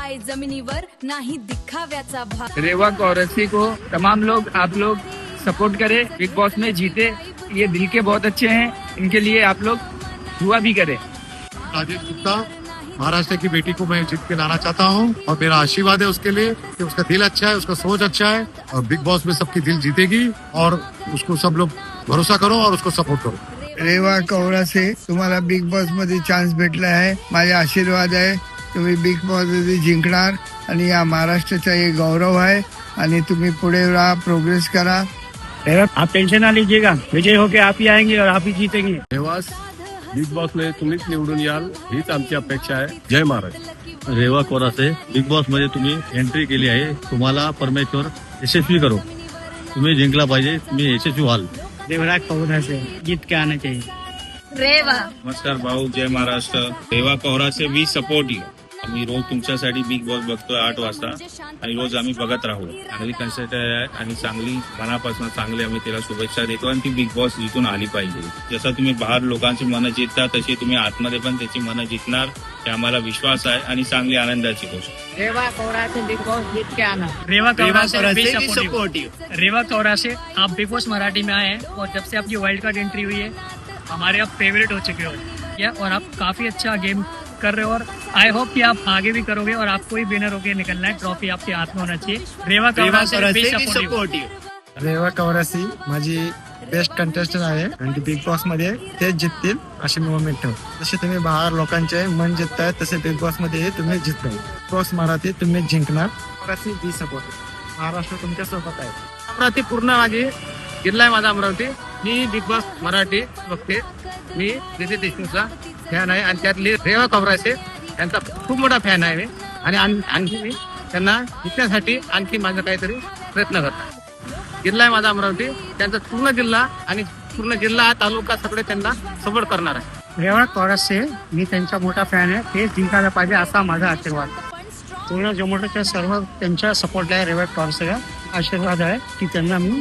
पाय जमिनीवर नाही दिखाव्याचा भाग। रेवा कौरसी को तमाम लोग आप लोग सपोर्ट करें, बिग बॉस में जीते, ये दिल के बहुत अच्छे हैं, इनके लिए आप लोग दुआ भी करें। राजेश गुप्ता महाराष्ट्र की बेटी को मैं जीत के लाना चाहता हूँ और मेरा आशीर्वाद है उसके लिए कि उसका दिल अच्छा है, उसका सोच अच्छा है और बिग बॉस में सबकी दिल जीतेगी और उसको सब लोग भरोसा करो और उसको सपोर्ट करो। रेवा कौरासे तुम्हाला बिग बॉस मध्ये चान्स भेटला आहे, माझे आशीर्वाद आहे, तुम्ही बिग बॉस मध्ये जिंकणार आणि या महाराष्ट्राचा एक गौरव आहे आणि तुम्ही पुढे राहा, प्रोग्रेस करा। आप टेंशन ना लीजिएगा, विजय होके आप ही आएंगे और आप ही जीतेंगे। रेवास बिग बॉस मध्ये तुम्हीच निवडून याल हीच आमची अपेक्षा आहे। जय महाराष्ट्र। रेवा कोरासे बिग बॉस मध्ये तुम्ही एंट्री केली आहे, तुम्हाला परमेश्वर यशस्वी करो, तुम्ही जिंकला पाहिजे, तुम्ही यशस्वी व्हाल। रेवा कौरासे जीत के आना चाहिए। रेवा नमस्कार भाऊ, जय Maharashtra. Reva Kaurase we support you. आम्ही रोज तुमच्यासाठी बिग बॉस बघतोय 8 वाजता आणि रोज आम्ही बघत राहू। चांगली कन्सेप्ट आहे आणि चांगली मनापासून चांगली आम्ही तिला शुभेच्छा देतो आणि ती बिग बॉस जिंकून आली पाहिजे। जसं तुम्ही बाहेर लोकांची मनं जिंकता तशी तुम्ही आतमध्ये पण त्याची मनं जिंकणार, हे आम्हाला विश्वास आहे आणि चांगली आनंदाची गोष्ट। रेवा कौरासे बिग बॉस जीत के आना। रेवा कौरासे सपोर्टिव। रेवा कौरासे आप बिग बॉस मराठी में आए हैं और जब से आपकी वाइल्ड कार्ड एंट्री हुई है हमारे आप फेवरेट हो चुके हो और आप काफी अच्छा गेम कर रहे हो और आई होप कि आप आगे भी करोगे और आपको ही विनर होके निकलना है, ट्रॉफी आपके हाथ में होना चाहिए। रेवा कौरासे सपोर्टिव। रेवा कौरासी माझी बेस्ट कंटेस्टंट आहे आणि बिग बॉस मध्ये तेच जिंकतील अशी मी मोमेंट ठेव। जसे तुम्ही बाहेर लोकांचे मन जिंकताय तसे बिग बॉस मध्ये तुम्ही जिंकताय। बॉस मराठी तुम्ही जिंकणार। कौरासी बी सपोर्ट। महाराष्ट्र तुमच्या सोबत आहे। अमरावती पूर्ण माझी जिल्हा आहे माझा अमरावती। मी बिग बॉस मराठी बघते, मी नितीन देशमुखचा फॅन आहे आणि त्यातली रेवा कौरासे यांचा खूप मोठा फॅन आहे मी आणि आणखी मी त्यांना जिंकण्यासाठी आणखी माझा काहीतरी प्रयत्न करतो। जिल्हा आहे माझा अमरावती, त्यांचा पूर्ण जिल्हा आणि पूर्ण जिल्हा तालुका सगळे त्यांना सपोर्ट करणार आहे। रेवा कौरासे मी त्यांचा मोठा फॅन आहे, ते जिंकायला पाहिजे असा माझा आशीर्वाद। पूर्ण जोमोटोच्या सर्व त्यांच्या सपोर्ट आहे। रेवा कौरासेला आशीर्वाद आहे की त्यांना मी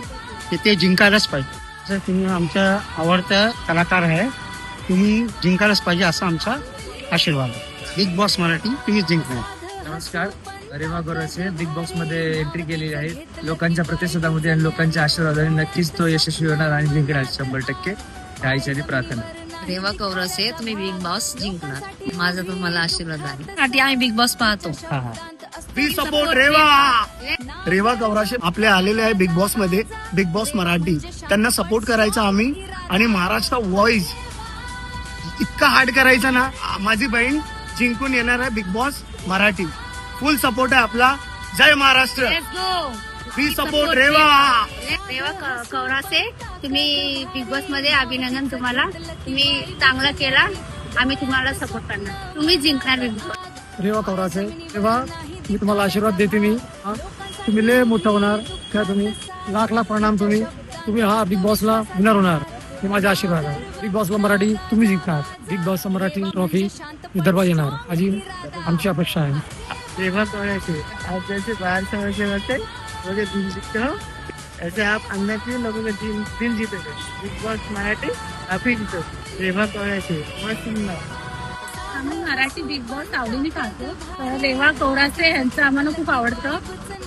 ते जिंकायलाच पाहिजे। जर तुम्ही आमच्या आवडता कलाकार आहे, तुम्ही जिंकायलाच पाहिजे असा आमचा आशीर्वाद आहे। बिग बॉस मराठी तुम्ही जिंकणार। नमस्कार, रेवा कौरासे बिग बॉस मध्ये एंट्री केलेली आहे। लोकांच्या प्रतिसादामध्ये आणि लोकांच्या आशीर्वादाने नक्कीच तो यशस्वी होणार आणि जिंकणार 100%। त्याची प्रार्थना। रेवा कौरासे तुम्ही बिग बॉस जिंकणार, माझा तुम्हाला आशीर्वाद आहे। आम्ही बिग बॉस पाहतो। बी सपोर्ट रेवा। रेवा कौराशे आपले आलेले आहे बिग बॉस मध्ये, बिग बॉस मराठी, त्यांना सपोर्ट करायचा आम्ही आणि महाराष्ट्र व्हॉइस इतका हार्ड करायचा ना, माझी बहीण जिंकून येणार आहे बिग बॉस मराठी। फुल सपोर्ट आहे आपला। जय महाराष्ट्र। बी सपोर्ट रेवा। रेवा कौरासे तुम्ही बिग बॉस मध्ये अभिनंदन तुम्हाला, तुम्ही चांगला केला, आम्ही तुम्हाला सपोर्ट करणार, तुम्ही जिंकणार बिग बॉस। रेवा कौरासे तेव्हा मी तुम्हाला आशीर्वाद देते। मी तुम्ही लय मोठं होणार, त्या तुम्ही लाख प्रणाम। तुम्ही हा बिग बॉसला विनर होणार, हे माझा आशीर्वाद आहे। बिग बॉसला मराठी तुम्ही जिंकणार, बिग बॉसला मराठी ट्रॉफी विदर्भात येणार अशी आमची अपेक्षा आहे। रेवा कौरासे आप जैसे बाहर समझे होते मुझे दिल जीतते हो, ऐसे आप अंदर के लोगों के दिल जीतेंगे। बिग बॉस मराठी आप ही जीतो। रेवा कौरासे आम्ही मराठी बिग बॉस आवडीने पाहतो, तर रेवा कौरासे यांचं आम्हाला खूप आवडतं।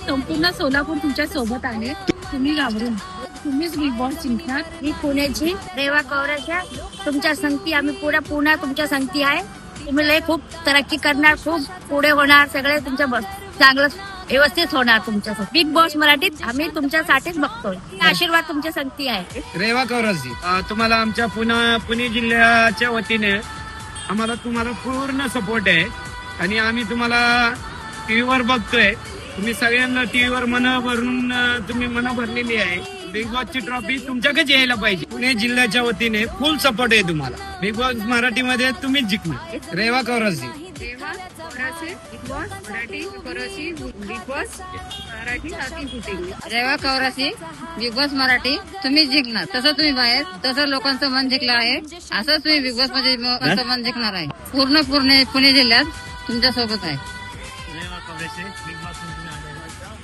संपूर्ण सोलापूर तुमच्या सोबत आहे, तुम्ही घाबरून तुम्हीच बिग बॉस जिंकणार। मी पुण्याची रेवा कौरासे तुमच्या संगती, आम्ही पुऱ्या पुण्या तुमच्या संगती आहे। तुम्ही लय खूप तरक्की करणार, खूप पुढे होणार, सगळे तुमच्या चांगलं व्यवस्थित होणार तुमच्यासाठी। बिग बॉस मराठीत आम्ही तुमच्यासाठीच बघतोय, आशीर्वाद तुमच्या संगती आहे। रेवा कौरासे तुम्हाला आमच्या पुणे जिल्ह्याच्या वतीने आम्हाला तुम्हाला पूर्ण सपोर्ट आहे आणि आम्ही तुम्हाला टीव्हीवर बघतोय। तुम्ही सगळ्यांना टीव्हीवर मनं भरून तुम्ही मनं भरलेली आहे। बिग बॉसची ट्रॉफी तुमच्याकडे यायला पाहिजे। पुणे जिल्ह्याच्या वतीने फुल सपोर्ट आहे तुम्हाला। बिग बॉस मराठीमध्ये तुम्हीच जिंकणार। Reva Kaurase. Reva Kaurase Bigg Boss Marathi Kaurase Bigg Boss Marathi आधी जिंकेंगे। रेवा कौरासी बिग बॉस मराठी तुम्ही जिंकणार, तसं तुम्ही बाहेर तसं लोकांचं मन जिंकलं आहे, असं तुम्ही बिग बॉस मध्ये लोकांचं मन जिंकणार आहे। पूर्ण पुणे जिल्ह्यात तुमच्या सोबत आहे। रेवा कौरासे बिग बॉस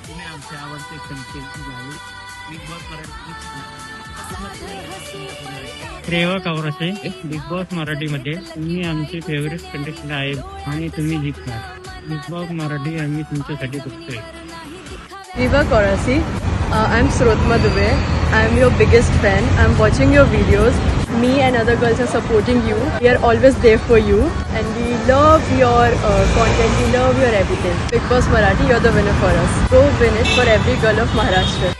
तुम्ही आमचे आवडते content Bigg Boss Marathi. Reva Kaurase Bigg Boss मराठीमध्ये तुम्ही आमचे फेवरेट कंटेस्टंट आहे आणि तुम्ही जिंकणार। बिग बॉस मराठी आम्ही तुमच्यासाठी बघतोय. Viva Korasi, I'm Srotma Dubey. I'm your biggest fan. I'm watching your videos. Me and other girls are supporting you. We are always there for you. And we love your content. We love your everything. Big Boss Marathi, you're the winner for us. Go win it for every girl of Maharashtra.